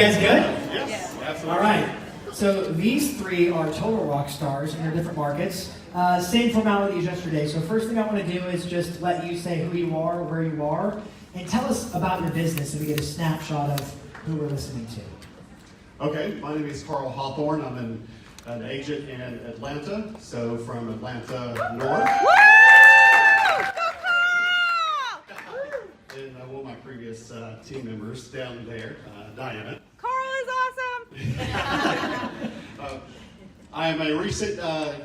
guys good? Yes, absolutely. All right. So these three are total rock stars in their different markets. Same formality as yesterday. So first thing I want to do is just let you say who you are, where you are, and tell us about your business so we get a snapshot of who we're listening to. Okay, my name is Carl Hawthorne. I'm an agent in Atlanta, so from Atlanta North. And one of my previous team members down there, Diana. Carl is awesome! I am a recent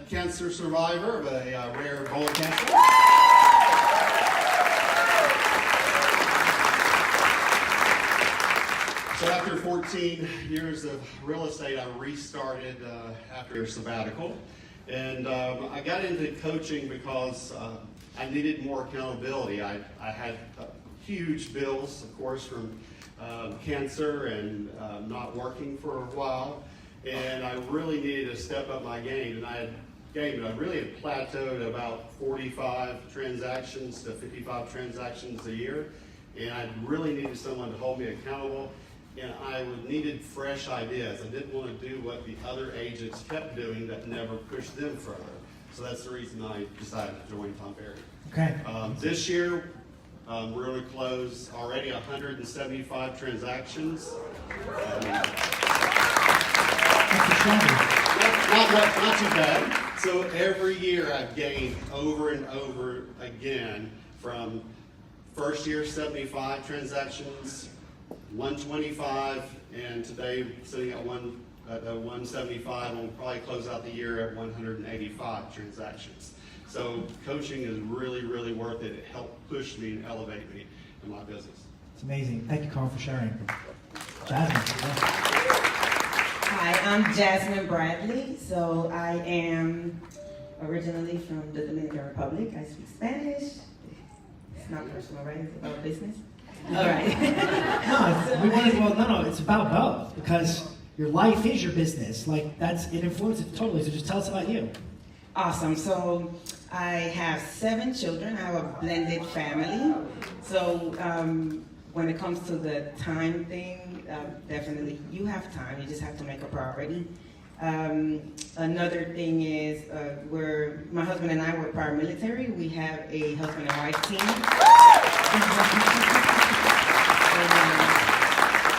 cancer survivor of a rare colon cancer. So after 14 years of real estate, I restarted after a sabbatical. And I got into coaching because I needed more accountability. I had huge bills, of course, from cancer and not working for a while. And I really needed to step up my game. And I really had plateaued about 45 transactions to 55 transactions a year. And I really needed someone to hold me accountable. And I needed fresh ideas. I didn't want to do what the other agents kept doing that never pushed them further. So that's the reason I decided to join Tom Ferry. Okay. This year, we're going to close already 175 transactions. Not too bad. So every year I've gained over and over again from first year 75 transactions, 125, and today sitting at 175. We'll probably close out the year at 185 transactions. So coaching is really, really worth it. It helped push me and elevate me in my business. It's amazing. Thank you, Carl, for sharing. Jasmin. Hi, I'm Jasmin Bradley. So I am originally from the Dominican Republic. I speak Spanish. It's not personal, right? It's about business. All right. No, it's about both because your life is your business. Like it influences it totally. So just tell us about you. Awesome. So I have 7 children. I have a blended family. So when it comes to the time thing, definitely you have time. You just have to make a priority. Another thing is my husband and I were prior military. We have a husband and wife team.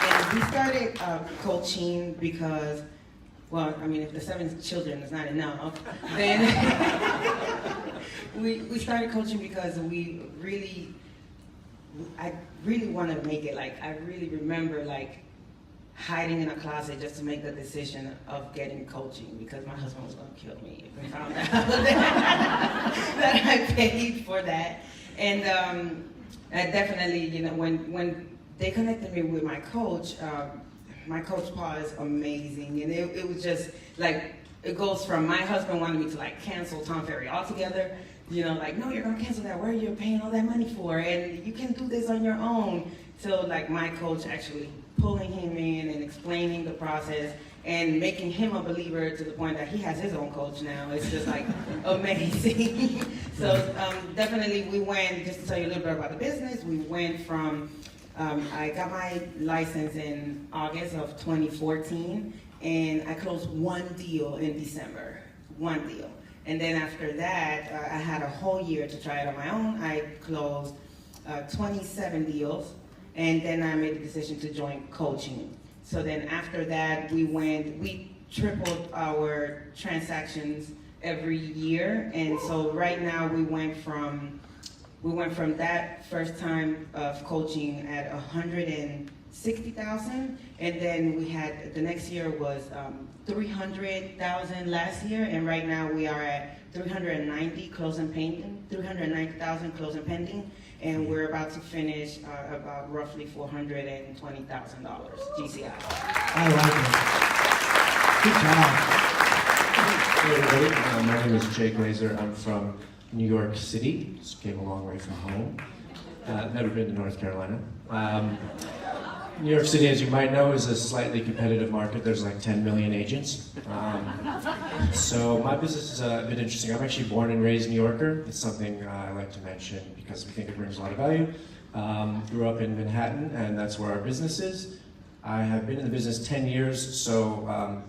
And we started coaching because, well, I mean, if the 7 children is not enough, then we started coaching because I really want to make it. Like, I really remember like hiding in a closet just to make the decision of getting coaching because my husband was going to kill me if we found out that I paid for that. And I definitely, when they connected me with my coach Paul is amazing. And it was just like, it goes from my husband wanting me to like cancel Tom Ferry altogether, like, no, you're gonna cancel that. Where are you paying all that money for? And you can do this on your own. So like my coach actually pulling him in and explaining the process and making him a believer to the point that he has his own coach now. It's just like amazing. So definitely we went, just to tell you a little bit about the business, we went from, I got my license in August of 2014 and I closed 1 deal in December, 1 deal. And then after that, I had a whole year to try it on my own. I closed 27 deals, and then I made the decision to join coaching. So then after that, we tripled our transactions every year. And so right now we went from that first time of coaching at 160,000, and then we had, the next year was 300,000 last year, and right now we are at 390,000 closing pending, and we're about to finish about roughly $420,000 GCI. I like it. Good job. Hey everybody, my name is Jay Glazer. I'm from New York City. Just came a long way from home. Never been to North Carolina. New York City, as you might know, is a slightly competitive market. There's like 10 million agents. So my business is a bit interesting. I'm actually born and raised New Yorker. It's something I like to mention because we think it brings a lot of value. Grew up in Manhattan, and that's where our business is. I have been in the business 10 years, so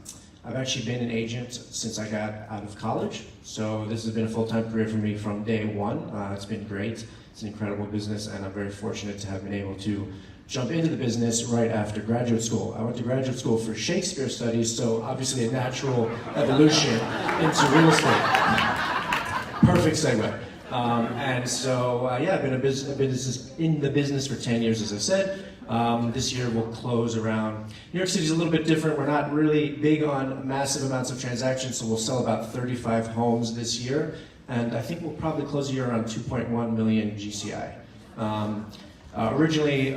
I've actually been an agent since I got out of college. So this has been a full-time career for me from day one. It's been great. It's an incredible business, and I'm very fortunate to have been able to jump into the business right after graduate school. I went to graduate school for Shakespeare studies, so obviously a natural evolution into real estate. Perfect segue. And so, yeah, I've been in the business for 10 years, as I said. This year we'll close around, New York City's a little bit different. We're not really big on massive amounts of transactions, so we'll sell about 35 homes this year. And I think we'll probably close the year around 2.1 million GCI. Originally,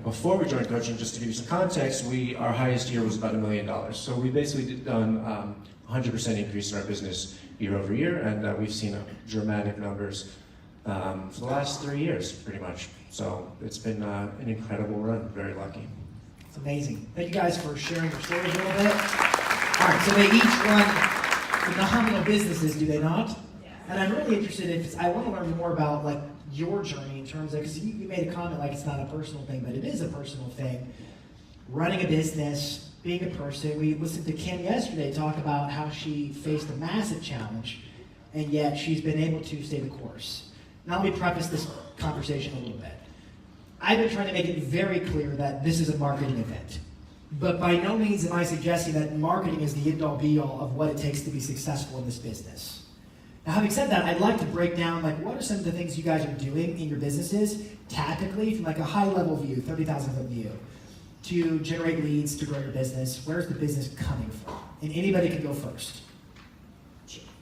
before we joined coaching, just to give you some context, our highest year was about $1 million. So we basically done 100% increase in our business year over year, and we've seen dramatic numbers for the last 3 years, pretty much. So it's been an incredible run, very lucky. It's amazing. Thank you guys for sharing your stories a little bit. All right, so they each run phenomenal businesses, do they not? Yeah. And I'm really interested I want to learn more about like your journey in terms of, because you made a comment like it's not a personal thing, but it is a personal thing. Running a business, being a person. We listened to Kim yesterday talk about how she faced a massive challenge, and yet she's been able to stay the course. Now let me preface this conversation a little bit. I've been trying to make it very clear that this is a marketing event. But by no means am I suggesting that marketing is the end-all be-all of what it takes to be successful in this business. Now, having said that, I'd like to break down, like, what are some of the things you guys are doing in your businesses, tactically, from like a high-level view, 30,000-foot view, to generate leads, to grow your business. Where's the business coming from? And anybody can go first.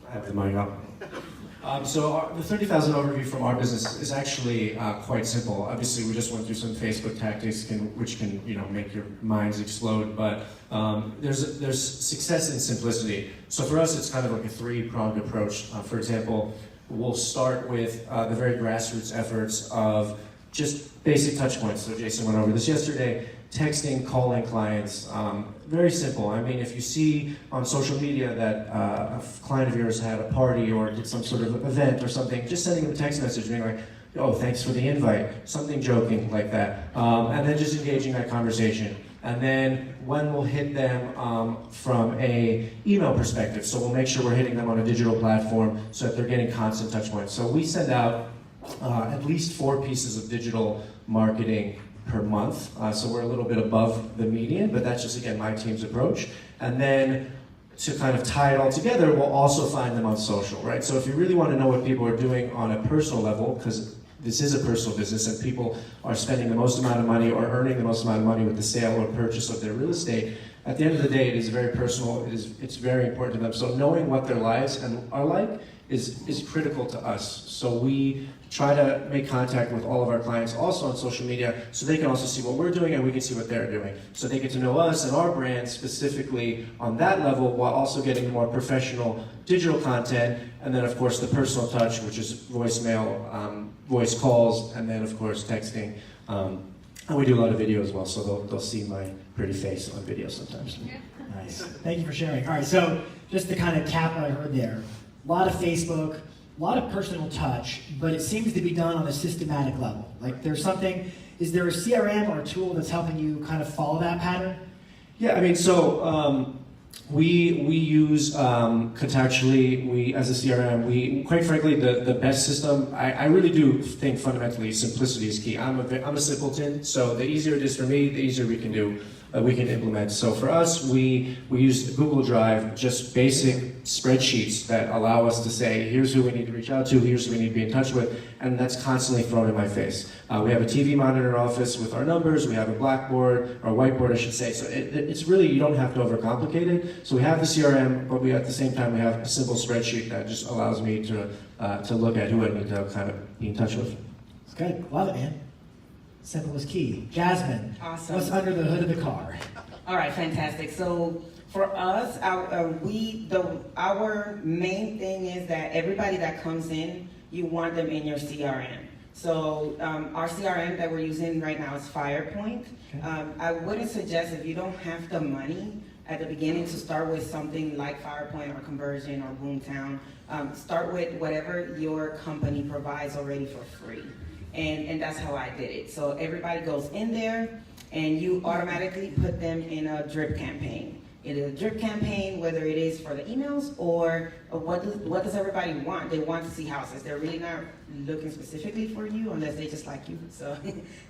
I have the mic up. So the 30,000 overview from our business is actually quite simple. Obviously, we just went through some Facebook tactics which can make your minds explode. But there's success in simplicity. So for us, it's kind of like a three-pronged approach. For example, we'll start with the very grassroots efforts of just basic touch points. So Jason went over this yesterday. Texting, calling clients, very simple. I mean, if you see on social media that a client of yours had a party or did some sort of event or something, just sending them a text message being like, oh, thanks for the invite, something joking like that. And then just engaging that conversation. And then when we'll hit them from a email perspective, so we'll make sure we're hitting them on a digital platform so that they're getting constant touch points. So we send out at least 4 pieces of digital marketing per month, so we're a little bit above the median, but that's just, again, my team's approach. And then to kind of tie it all together, we'll also find them on social, right? So if you really want to know what people are doing on a personal level, because this is a personal business and people are spending the most amount of money or earning the most amount of money with the sale or purchase of their real estate, at the end of the day, it is very personal, it's very important to them. So knowing what their lives are like is critical to us. So we try to make contact with all of our clients also on social media so they can also see what we're doing and we can see what they're doing. So they get to know us and our brand specifically on that level while also getting more professional digital content, and then of course the personal touch, which is voicemail, voice calls, and then of course texting. And we do a lot of video as well, so they'll see my pretty face on video sometimes. Nice. Thank you for sharing. All right, so just to kind of cap what I heard there, a lot of Facebook, a lot of personal touch, but it seems to be done on a systematic level. Like is there a CRM or a tool that's helping you kind of follow that pattern? Yeah, I mean, so we use contextually, we as a CRM, quite frankly, the best system, I really do think fundamentally simplicity is key. I'm a simpleton, so the easier it is for me, the easier we can implement. So for us, we use Google Drive, just basic spreadsheets that allow us to say, here's who we need to reach out to, here's who we need to be in touch with, and that's constantly thrown in my face. We have a TV monitor in our office with our numbers, we have a blackboard, or whiteboard I should say, so it's really, you don't have to overcomplicate it. So we have the CRM, but at the same time we have a simple spreadsheet that just allows me to look at who I need to kind of be in touch with. It's good, love it, man. Simple is key. Jasmin, Awesome. What's under the hood of the car? All right, fantastic. So for us, our main thing is that everybody that comes in, you want them in your CRM. So our CRM that we're using right now is FirePoint. Okay. I wouldn't suggest, if you don't have the money at the beginning, to start with something like FirePoint or Conversion or Boomtown. Start with whatever your company provides already for free. And that's how I did it. So everybody goes in there, and you automatically put them in a drip campaign. It is a drip campaign, whether it is for the emails or what does everybody want? They want to see houses. They're really not looking specifically for you unless they just like you. So,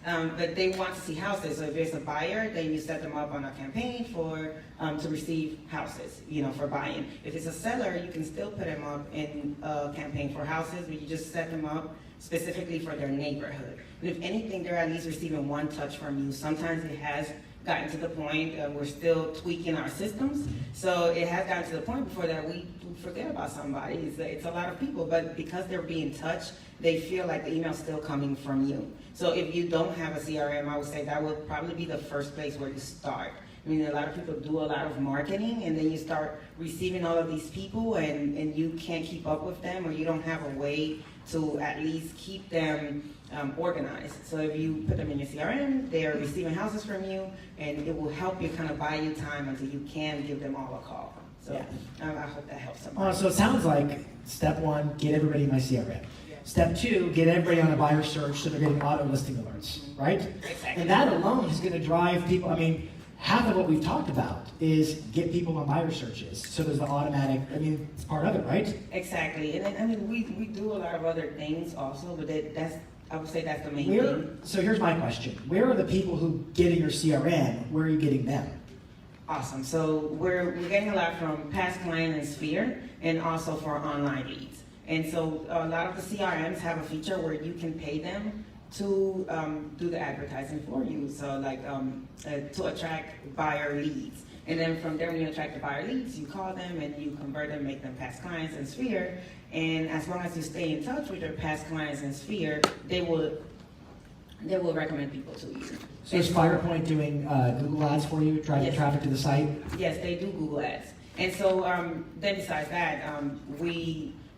but they want to see houses. So if there's a buyer, then you set them up on a campaign for to receive houses, for buying. If it's a seller, you can still put them up in a campaign for houses, but you just set them up specifically for their neighborhood. And if anything, they're at least receiving one touch from you. Sometimes it has gotten to the point, we're still tweaking our systems, so it has gotten to the point before that we forget about somebody. It's a lot of people, but because they're being touched, they feel like the email's still coming from you. So if you don't have a CRM, I would say that would probably be the first place where you start. I mean, a lot of people do a lot of marketing, and then you start receiving all of these people, and you can't keep up with them, or you don't have a way to at least keep them organized. So if you put them in your CRM, they are receiving houses from you, and it will help you kind of buy you time until you can give them all a call. So I hope that helps somebody. So it sounds like step one, get everybody in my CRM. Step two, get everybody on a buyer search so they're getting auto listing alerts, right? Exactly. And that alone is going to drive people. I mean, half of what we've talked about is get people on buyer searches. So there's the automatic, it's part of it, right? Exactly. And then, we do a lot of other things also, but I would say that's the main thing. So here's my question. Where are the people who get in your CRM? Where are you getting them? Awesome. So we're getting a lot from past client and Sphere, and also for online leads. And so a lot of the CRMs have a feature where you can pay them to do the advertising for you. So like to attract buyer leads. And then from there, when you attract the buyer leads, you call them and you convert them, make them past clients in Sphere. And as long as you stay in touch with your past clients in Sphere, they will recommend people to you. So is FirePoint doing Google ads for you, driving traffic to the site? Yes, they do Google ads. And so then besides that,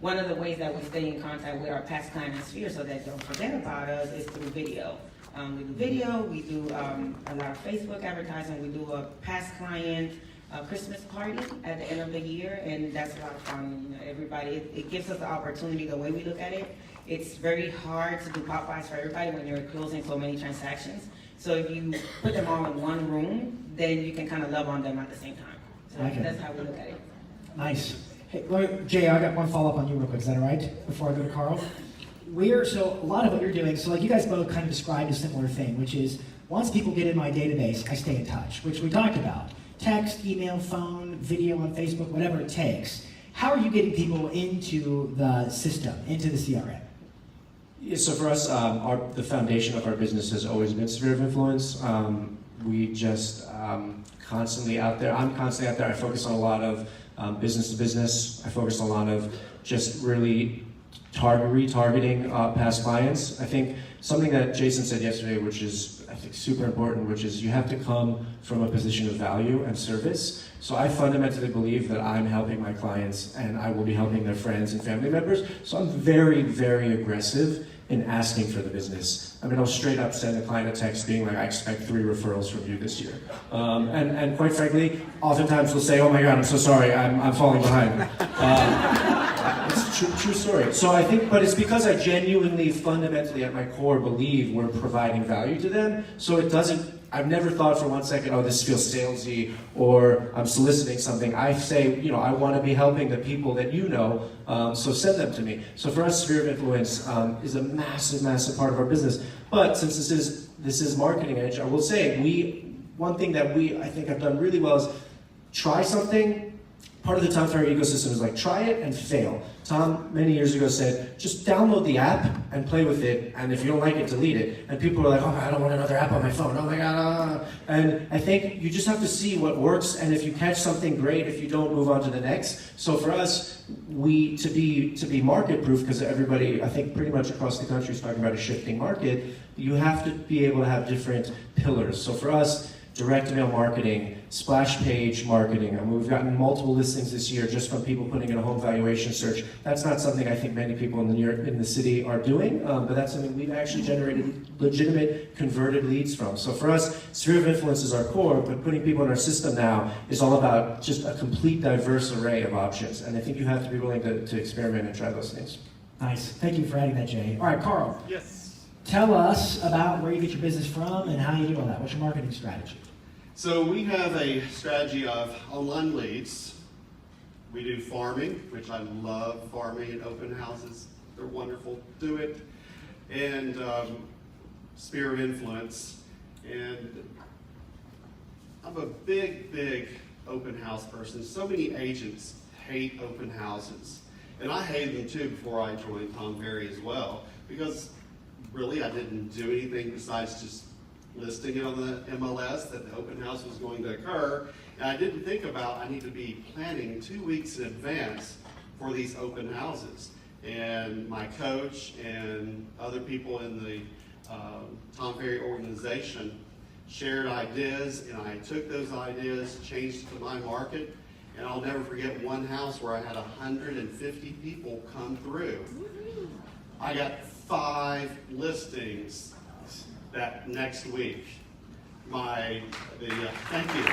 one of the ways that we stay in contact with our past clients in Sphere so that they don't forget about us is through video. We do video, we do a lot of Facebook advertising, we do a past client Christmas party at the end of the year, and that's a lot of fun. Everybody, it gives us the opportunity. The way we look at it, it's very hard to do pop-bys for everybody when you're closing so many transactions. So if you put them all in one room, then you can kind of love on them at the same time. So that's how we look at it. Nice. Hey, Jay, I got one follow-up on you real quick. Is that all right? Before I go to Carl? So a lot of what you're doing, so like you guys both kind of described a similar thing, which is once people get in my database, I stay in touch, which we talked about. Text, email, phone, video on Facebook, whatever it takes. How are you getting people into the system, into the CRM? Yeah, so for us, the foundation of our business has always been sphere of influence. We just constantly out there. I'm constantly out there. I focus on a lot of business to business. I focus on a lot of just really retargeting past clients. I think something that Jason said yesterday, which is I think super important, which is you have to come from a position of value and service. So I fundamentally believe that I'm helping my clients and I will be helping their friends and family members. So I'm very, very aggressive in asking for the business. I mean, I'll straight up send a client a text being like, I expect 3 referrals from you this year. And quite frankly, oftentimes they'll say, oh my God, I'm so sorry, I'm falling behind. It's a true story. So I think, but it's because I genuinely, fundamentally at my core believe we're providing value to them. So it doesn't, I've never thought for one second, oh, this feels salesy or I'm soliciting something. I say, I want to be helping the people that you know, so send them to me. So for us, sphere of influence is a massive, massive part of our business. But since this is Marketing Edge, I will say one thing that I think have done really well is try something. Part of the Tom Ferry ecosystem is like, try it and fail. Tom, many years ago, said, just download the app and play with it, and if you don't like it, delete it. And people are like, oh, I don't want another app on my phone, oh my God. And I think you just have to see what works, and if you catch something, great. If you don't, move on to the next. So for us, to be market-proof, because everybody, I think pretty much across the country is talking about a shifting market, you have to be able to have different pillars. So for us, direct mail marketing, splash page marketing. And we've gotten multiple listings this year just from people putting in a home valuation search. That's not something I think many people in the city are doing, but that's something we've actually generated legitimate converted leads from. So for us, sphere of influence is our core, but putting people in our system now is all about just a complete diverse array of options. And I think you have to be willing to experiment and try those things. Nice. Thank you for adding that, Jay. All right, Carl. Yes. tell us about where you get your business from and how you do all that. What's your marketing strategy? So we have a strategy of online leads. We do farming, which I love farming and open houses. They're wonderful. Do it. And sphere of influence. And I'm a big open house person. So many agents hate open houses. And I hated them too before I joined Tom Ferry as well, because really I didn't do anything besides just listing it on the MLS that the open house was going to occur. And I didn't think about I need to be planning 2 weeks in advance for these open houses. And my coach and other people in the Tom Ferry organization shared ideas, and I took those ideas, changed it to my market, and I'll never forget one house where I had 150 people come through. I got 5 listings that next week. Thank you.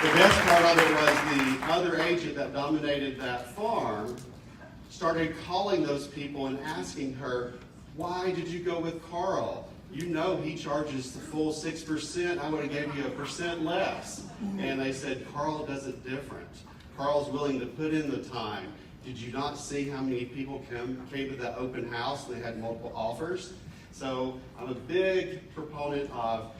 The best part of it was the other agent that dominated that farm started calling those people and asking her, why did you go with Carl? You know he charges the full 6%. I would have gave you 1% less. And they said, Carl does it different. Carl's willing to put in the time. Did you not see how many people came to that open house and they had multiple offers? So I'm a big proponent of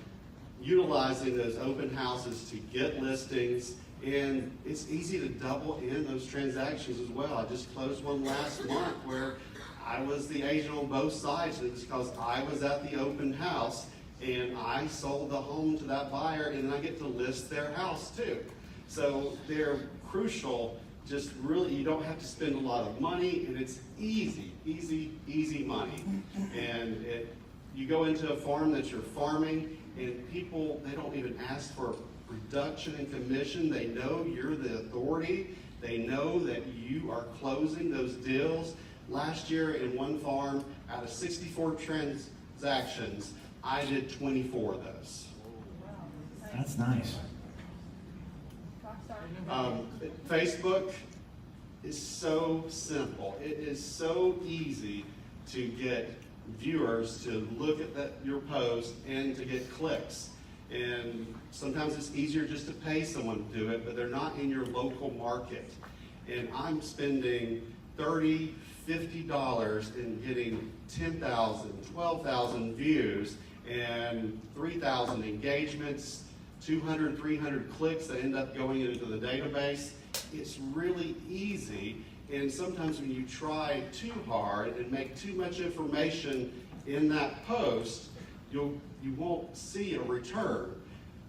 utilizing those open houses to get listings, and it's easy to double in those transactions as well. I just closed one last month where I was the agent on both sides, and it's because I was at the open house and I sold the home to that buyer, and then I get to list their house too. So they're crucial. Just really, you don't have to spend a lot of money, and it's easy money. And you go into a farm that you're farming, and people, they don't even ask for reduction in commission. They know you're the authority. They know that you are closing those deals. Last year in one farm, out of 64 transactions, I did 24 of those. That's nice. Facebook is so simple. It is so easy to get viewers to look at your post and to get clicks. And sometimes it's easier just to pay someone to do it, but they're not in your local market. And I'm spending $30, $50 in getting 10,000, 12,000 views and 3,000 engagements, 200, 300 clicks that end up going into the database. It's really easy, and sometimes when you try too hard and make too much information in that post, you won't see a return.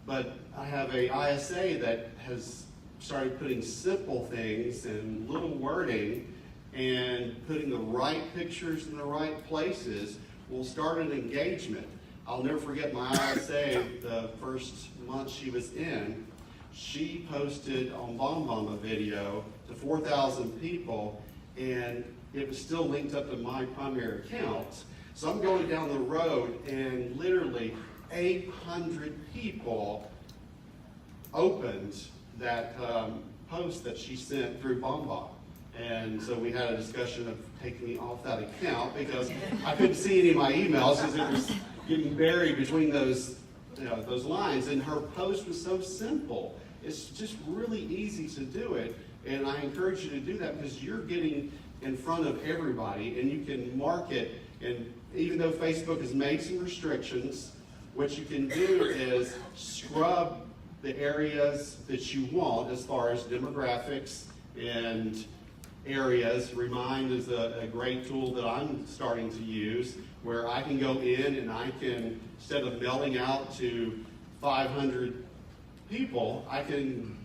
But I have a ISA that has started putting simple things and little wording and putting the right pictures in the right places will start an engagement. I'll never forget my ISA, the first month she was in, she posted on BombBomb a video to 4,000 people, and it was still linked up to my primary account. So I'm going down the road, and literally 800 people opened that post that she sent through BombBomb. And so we had a discussion of taking me off that account because I couldn't see any of my emails because it was getting buried between those lines. And her post was so simple. It's just really easy to do it. And I encourage you to do that because you're getting in front of everybody and you can market. And even though Facebook has made some restrictions, what you can do is scrub the areas that you want as far as demographics and areas. Remind is a great tool that I'm starting to use where I can go in and I can, instead of mailing out to 500 people, I can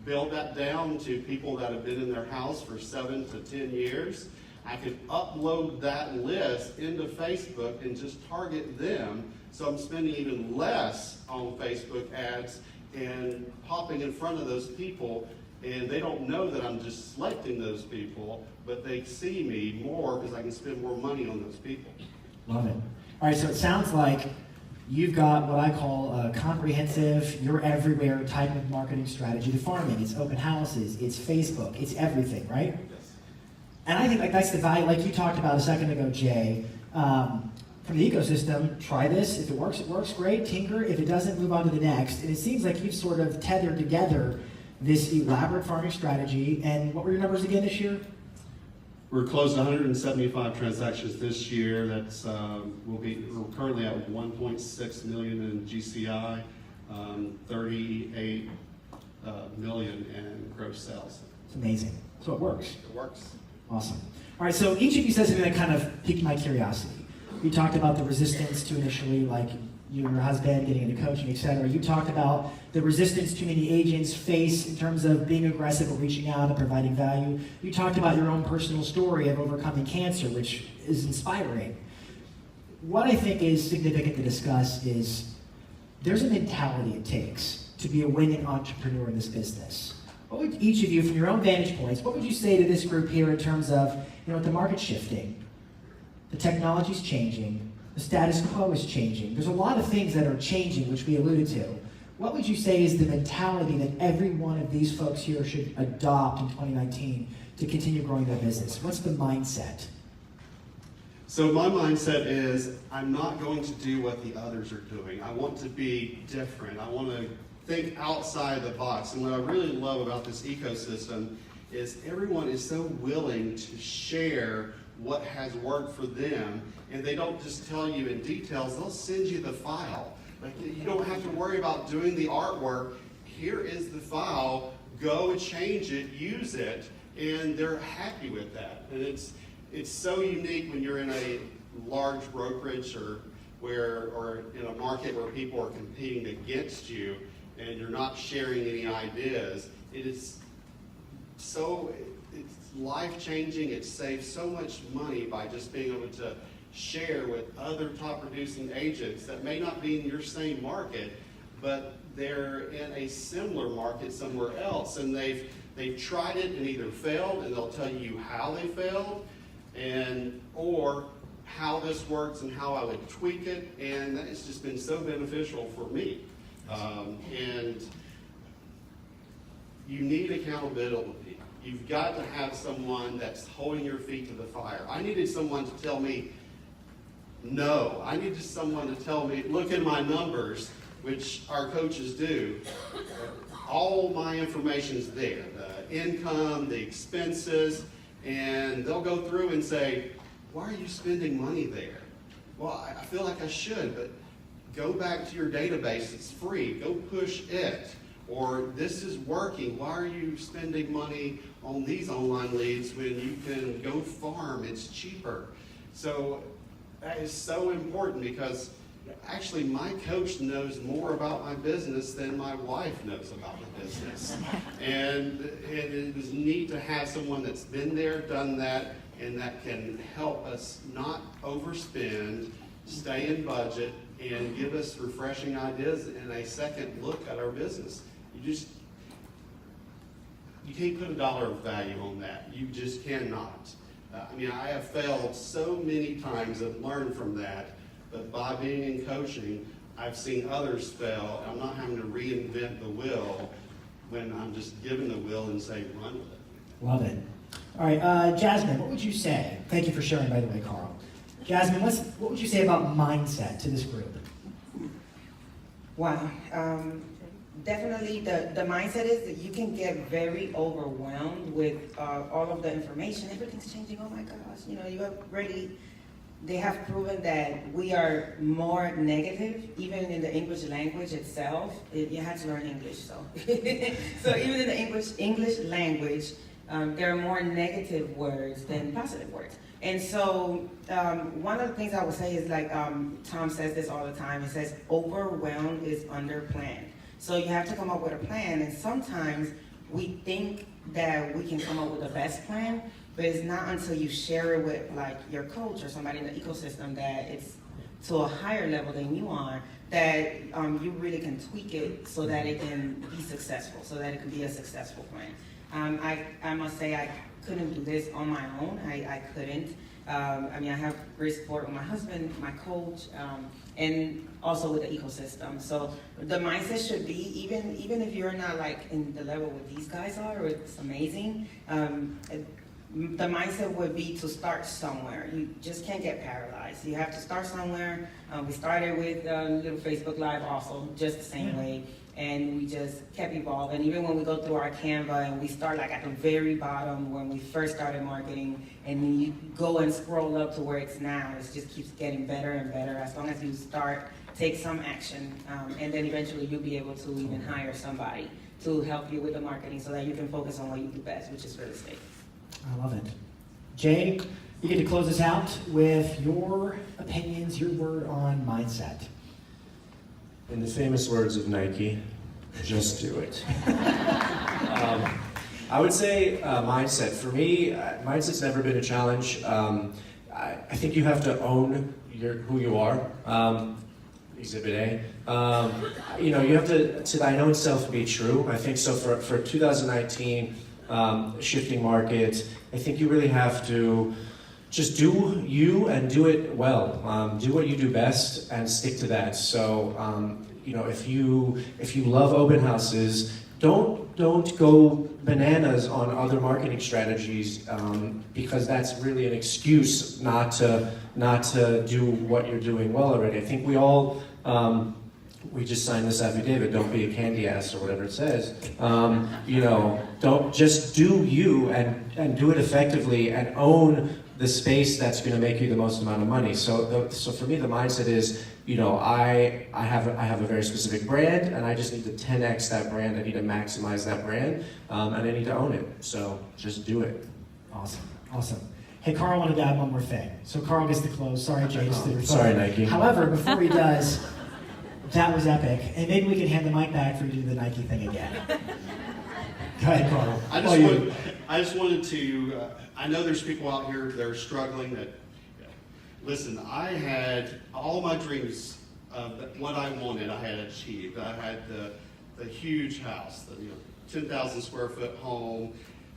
build that down to people that have been in their house for 7 to 10 years. I can upload that list into Facebook and just target them. So I'm spending even less on Facebook ads and popping in front of those people, and they don't know that I'm just selecting those people, but they see me more because I can spend more money on those people. Love it. All right, so it sounds like you've got what I call a comprehensive, you're everywhere type of marketing strategy to farming. It's open houses, it's Facebook, it's everything, right? Yes. And I think like that's the value, like you talked about a second ago, Jay. From the ecosystem, try this. If it works, great. Tinker. If it doesn't, move on to the next. And it seems like you've sort of tethered together this elaborate farming strategy. And what were your numbers again this year? We're closed 175 transactions this year. We're currently at 1.6 million in GCI, 38 million in gross sales. It's amazing. So it works. It works. Awesome. All right, so each of you said something that kind of piqued my curiosity. You talked about the resistance to initially, like you and your husband getting into coaching, et cetera. You talked about the resistance too many agents face in terms of being aggressive or reaching out and providing value. You talked about your own personal story of overcoming cancer, which is inspiring. What I think is significant to discuss is there's a mentality it takes to be a winning entrepreneur in this business. What would each of you, from your own vantage points, what would you say to this group here in terms of, the market's shifting, the technology's changing, the status quo is changing. There's a lot of things that are changing, which we alluded to. What would you say is the mentality that every one of these folks here should adopt in 2019 to continue growing their business? What's the mindset? So my mindset is I'm not going to do what the others are doing. I want to be different. I want to think outside the box. And what I really love about this ecosystem is everyone is so willing to share what has worked for them, and they don't just tell you in details, they'll send you the file. Like, you don't have to worry about doing the artwork. Here is the file, go and change it, use it, and they're happy with that. And it's so unique when you're in a large brokerage or in a market where people are competing against you and you're not sharing any ideas. It's life-changing. It saves so much money by just being able to share with other top-producing agents that may not be in your same market, but they're in a similar market somewhere else, and they've tried it and either failed, and they'll tell you how they failed, or how this works and how I would tweak it, and that has just been so beneficial for me. And you need accountability. You've got to have someone that's holding your feet to the fire. I needed someone to tell me no. I needed someone to tell me, look at my numbers, which our coaches do. All my information's there, the income, the expenses, and they'll go through and say, why are you spending money there? Well, I feel like I should, but go back to your database, it's free, go push it. Or this is working, why are you spending money on these online leads when you can go farm, it's cheaper. So that is so important because actually my coach knows more about my business than my wife knows about the business. And it is neat to have someone that's been there, done that, and that can help us not overspend, stay in budget, and give us refreshing ideas and a second look at our business. You can't put a dollar of value on that. You just cannot. I have failed so many times and learned from that, but by being in coaching, I've seen others fail. I'm not having to reinvent the wheel when I'm just given the wheel and say, run with it. Love it. All right, Jasmin, what would you say? Thank you for sharing, by the way, Carl. Jasmin, what would you say about mindset to this group? Wow. Definitely the mindset is that you can get very overwhelmed with all of the information. Everything's changing. Oh my gosh. They have proven that we are more negative, even in the English language itself. You have to learn English, so. So even in the English language, there are more negative words than positive words. And so one of the things I would say is like, Tom says this all the time, he says, overwhelmed is underplanned. So you have to come up with a plan, and sometimes we think that we can come up with the best plan, but it's not until you share it with like your coach or somebody in the ecosystem that it's to a higher level than you are, that you really can tweak it so that it can be successful, so that it can be a successful plan. I must say I couldn't do this on my own. I couldn't. I have great support with my husband, my coach, and also with the ecosystem. So the mindset should be, even if you're not like in the level where these guys are, it's amazing. the mindset would be to start somewhere. You just can't get paralyzed. You have to start somewhere. We started with little Facebook Live also, just the same way. And we just kept evolving. Even when we go through our Canva and we start like at the very bottom when we first started marketing, and then you go and scroll up to where it's now, it just keeps getting better and better as long as you start, take some action, and then eventually you'll be able to even hire somebody to help you with the marketing so that you can focus on what you do best, which is real estate. I love it. Jay, you get to close us out with your opinions, your word on mindset. In the famous words of Nike, just do it. I would say mindset. For me, mindset's never been a challenge. I think you have to own who you are. Exhibit A. You have to I know itself to be true. I think so for 2019, shifting market, I think you really have to just do you and do it well. Do what you do best and stick to that. So, if you love open houses, don't go bananas on other marketing strategies because that's really an excuse not to do what you're doing well already. I think we all we just signed this affidavit. Don't be a candy ass or whatever it says. Don't just do you and do it effectively and own the space that's going to make you the most amount of money. So for me, the mindset is, I have a very specific brand, and I just need to 10x that brand. I need to maximize that brand, and I need to own it. So just do it. Awesome. Hey, Carl wanted to add one more thing. So Carl gets to close. Sorry, Jay. Sorry, Nike. However, before he does, that was epic, and maybe we can hand the mic back for you to do the Nike thing again. Go ahead, Carl. I just wanted to, I know there's people out here that are struggling listen, I had all my dreams of what I wanted, I had achieved. I had the huge house, the 10,000 square foot home,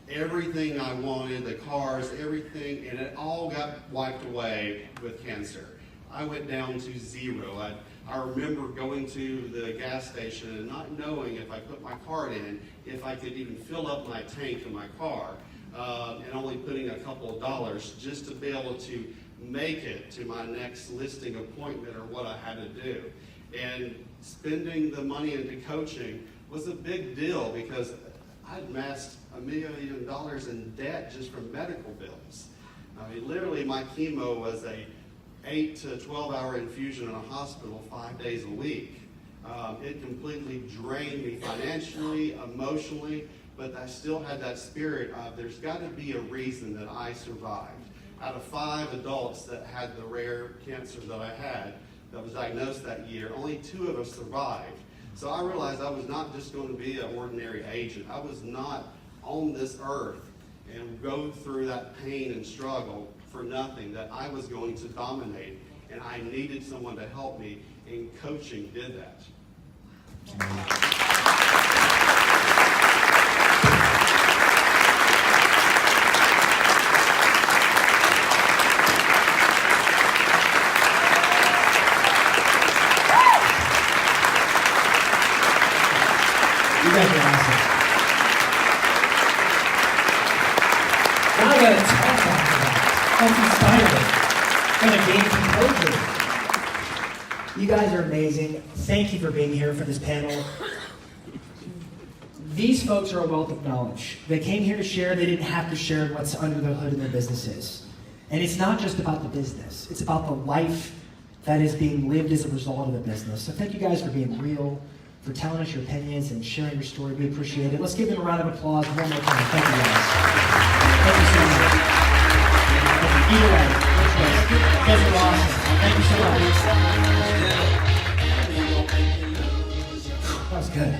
everything I wanted, the cars, everything, and it all got wiped away with cancer. I went down to zero. I remember going to the gas station and not knowing if I put my card in, if I could even fill up my tank in my car, and only putting a couple of dollars just to be able to make it to my next listing appointment or what I had to do. And spending the money into coaching was a big deal because I'd amassed $1 million in debt just from medical bills. I mean, literally my chemo was a 8 to 12 hour infusion in a hospital 5 days a week. It completely drained me financially, emotionally, but I still had that spirit of there's got to be a reason that I survived. Out of 5 adults that had the rare cancer that I had, that was diagnosed that year, only 2 of us survived. So I realized I was not just going to be an ordinary agent. I was not on this earth and go through that pain and struggle for nothing, that I was going to dominate, and I needed someone to help me, and coaching did that. You guys are awesome. Now I gotta talk about that. I'm inspired. Gonna gain composure. You guys are amazing. Thank you for being here for this panel. These folks are a wealth of knowledge. They came here to share. They didn't have to share what's under the hood in their businesses. And it's not just about the business. It's about the life that is being lived as a result of the business. So thank you guys for being real, for telling us your opinions and sharing your story. We appreciate it. Let's give them a round of applause one more time. Thank you guys. Thank you so much. Either way, you guys are awesome. Thank you so much. That was good.